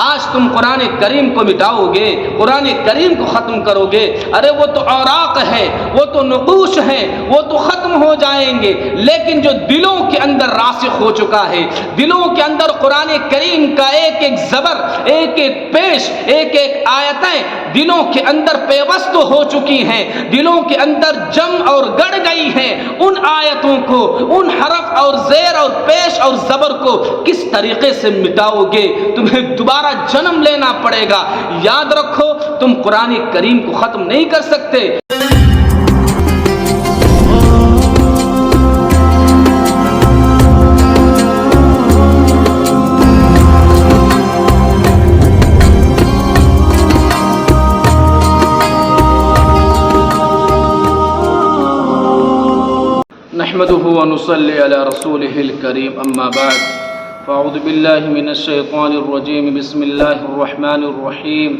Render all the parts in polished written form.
آج تم قرآن کریم کو مٹاؤ گے، قرآن کریم کو ختم کرو گے، ارے وہ تو اوراق ہے، وہ تو نقوش ہے، وہ تو ختم ہو جائیں گے، لیکن جو دلوں کے اندر راسخ ہو چکا ہے، دلوں کے اندر قرآن کریم کا ایک ایک زبر، ایک ایک پیش، ایک ایک آیتیں دلوں کے اندر پیوست ہو چکی ہیں، دلوں کے اندر جم اور گڑ گئی ہیں، ان آیتوں کو، ان حرف اور زیر اور پیش اور زبر کو کس طریقے سے مٹاؤ گے؟ تمہیں دوبارہ جنم لینا پڑے گا۔ یاد رکھو، تم قرآن کریم کو ختم نہیں کر سکتے۔ نحمده ونصلي على رسوله الكريم، أما بعد، فأعوذ بالله من الشيطان الرجيم، بسم الله الرحمن الرحيم،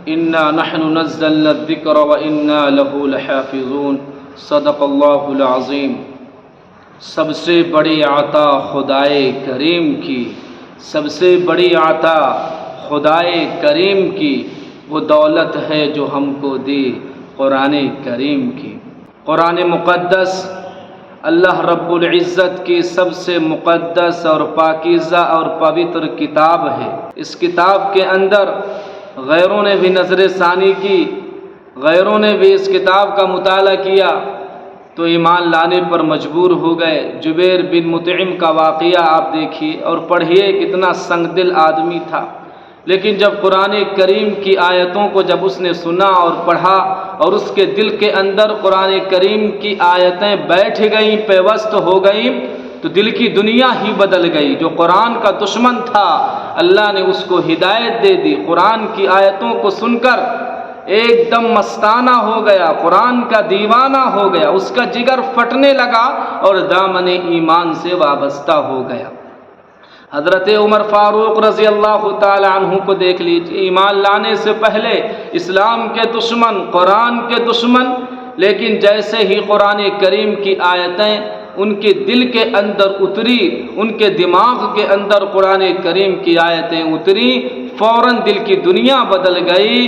إنا نحن نزلنا الذكر وإنا له لحافظون، صدق الله العظيم۔ سب سے بڑی عطا خدائے کریم کی، سب سے بڑی عطا خدائے کریم کی وہ دولت ہے جو ہم کو دی قرآن کریم کی۔ قرآن مقدس اللہ رب العزت کی سب سے مقدس اور پاکیزہ اور پوتر کتاب ہے۔ اس کتاب کے اندر غیروں نے بھی نظر ثانی کی، غیروں نے بھی اس کتاب کا مطالعہ کیا تو ایمان لانے پر مجبور ہو گئے۔ جبیر بن مطعم کا واقعہ آپ دیکھیے اور پڑھیے، کتنا سنگ دل آدمی تھا، لیکن جب قرآن کریم کی آیتوں کو جب اس نے سنا اور پڑھا اور اس کے دل کے اندر قرآن کریم کی آیتیں بیٹھ گئیں، پیوست ہو گئیں، تو دل کی دنیا ہی بدل گئی۔ جو قرآن کا دشمن تھا، اللہ نے اس کو ہدایت دے دی، قرآن کی آیتوں کو سن کر ایک دم مستانہ ہو گیا، قرآن کا دیوانہ ہو گیا، اس کا جگر پھٹنے لگا اور دامن ایمان سے وابستہ ہو گیا۔ حضرت عمر فاروق رضی اللہ تعالی عنہ کو دیکھ لیجیے، ایمان لانے سے پہلے اسلام کے دشمن، قرآن کے دشمن، لیکن جیسے ہی قرآن کریم کی آیتیں ان کے دل کے اندر اتری، ان کے دماغ کے اندر قرآن کریم کی آیتیں اتری، فوراً دل کی دنیا بدل گئی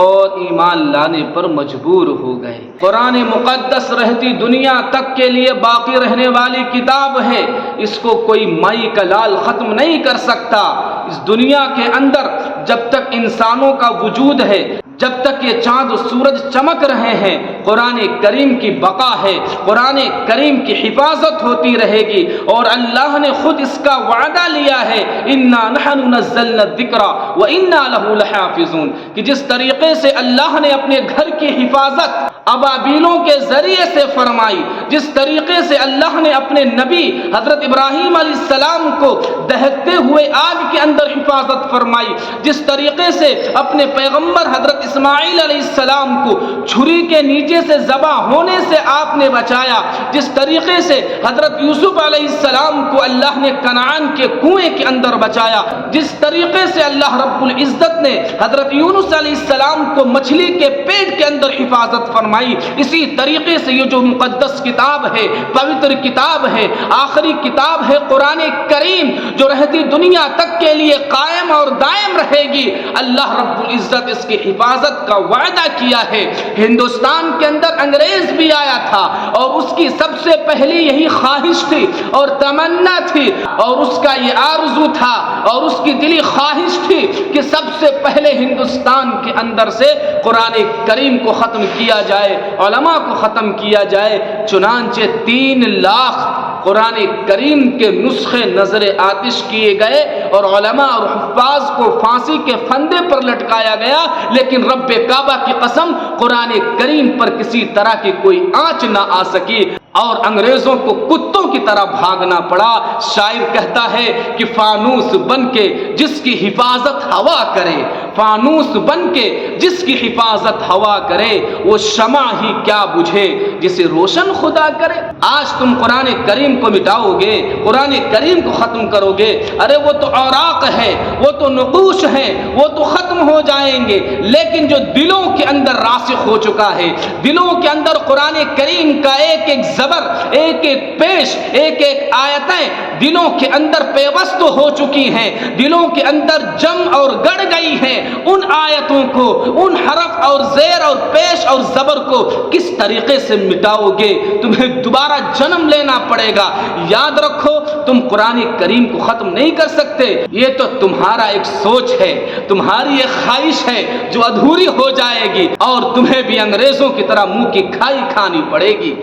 اور ایمان لانے پر مجبور ہو گئے۔ قرآن مقدس رہتی دنیا تک کے لیے باقی رہنے والی کتاب ہے، اس کو کوئی مائی کا لال ختم نہیں کر سکتا۔ اس دنیا کے اندر جب تک انسانوں کا وجود ہے، جب تک یہ چاند و سورج چمک رہے ہیں، قرآن کریم کی بقا ہے، قرآن کریم کی حفاظت ہوتی رہے گی، اور اللہ نے خود اس کا وعدہ لیا ہے، انا نحن نزلنا الذکر وانا له لحافظون، کہ جس طریقے سے اللہ نے اپنے گھر کی حفاظت ابابیلوں کے ذریعے سے فرمائی، جس طریقے سے اللہ نے اپنے نبی حضرت ابراہیم علیہ السلام کو دہتے ہوئے آگ کے اندر حفاظت فرمائی، جس طریقے سے اپنے پیغمبر حضرت اسماعیل علیہ السلام کو چھری کے نیچے سے ذبح ہونے سے آپ نے بچایا، جس طریقے سے حضرت یوسف علیہ السلام کو اللہ نے کنعان کے کنویں کے اندر بچایا، جس طریقے سے اللہ رب العزت نے حضرت یونس علیہ السلام کو مچھلی کے پیٹ کے اندر حفاظت فرمائی، اسی طریقے سے یہ جو مقدس کتاب ہے، پوتر کتاب ہے، آخری کتاب ہے قرآن کریم، جو رہتی دنیا تک کے لیے قائم اور دائم رہے گی، اللہ رب العزت اس کی حفاظت کا وعدہ کیا ہے۔ ہندوستان کے اندر انگریز بھی آیا تھا اور اس کی سب سے پہلی یہی خواہش تھی اور تمنا تھی اور اس کا یہ آرزو تھا اور اس کی دلی خواہش تھی کہ سب سے پہلے ہندوستان کے اندر سے قرآن کریم کو ختم کیا جائے، علماء کو ختم کیا جائے۔ چنانچہ 3 لاکھ قرآن کریم کے نسخے نظر آتش کیے گئے اور علماء اور حفاظ کو پھانسی کے پھندے پر لٹکایا گیا، لیکن رب کعبہ کی قسم قرآن کریم پر کسی طرح کی کوئی آنچ نہ آ سکی اور انگریزوں کو کتوں کی طرح بھاگنا پڑا۔ شاعر کہتا ہے کہ فانوس بن کے جس کی حفاظت ہوا کرے، فانوس بن کے جس کی حفاظت ہوا کرے وہ شمع ہی کیا بجھے جسے روشن خدا کرے۔ آج تم قرآن کریم کو مٹاؤ گے، قرآن کریم کو ختم کرو گے، ارے وہ تو اوراق ہے، وہ تو نقوش ہیں، وہ تو ختم ہو جائیں گے، لیکن جو دلوں کے اندر راسخ ہو چکا ہے، دلوں کے اندر قرآن کریم کا ایک ایک زبر، ایک ایک پیش، ایک ایک آیتیں دلوں کے اندر پیوست ہو چکی ہیں، دلوں کے اندر جم اور گڑ گئی ہیں، ان آیتوں کو، ان حرف اور زیر اور پیش اور زبر کو کس طریقے سے مٹاؤ گے؟ تمہیں دوبارہ جنم لینا پڑے گا۔ یاد رکھو، تم قرآن کریم کو ختم نہیں کر سکتے، یہ تو تمہارا ایک سوچ ہے، تمہاری ایک خواہش ہے جو ادھوری ہو جائے گی، اور تمہیں بھی انگریزوں کی طرح منہ کی کھائی کھانی پڑے گی۔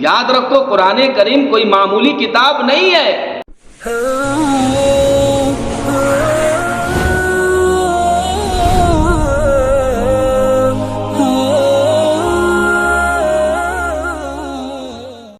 یاد رکھو، قرآن کریم کوئی معمولی کتاب نہیں ہے۔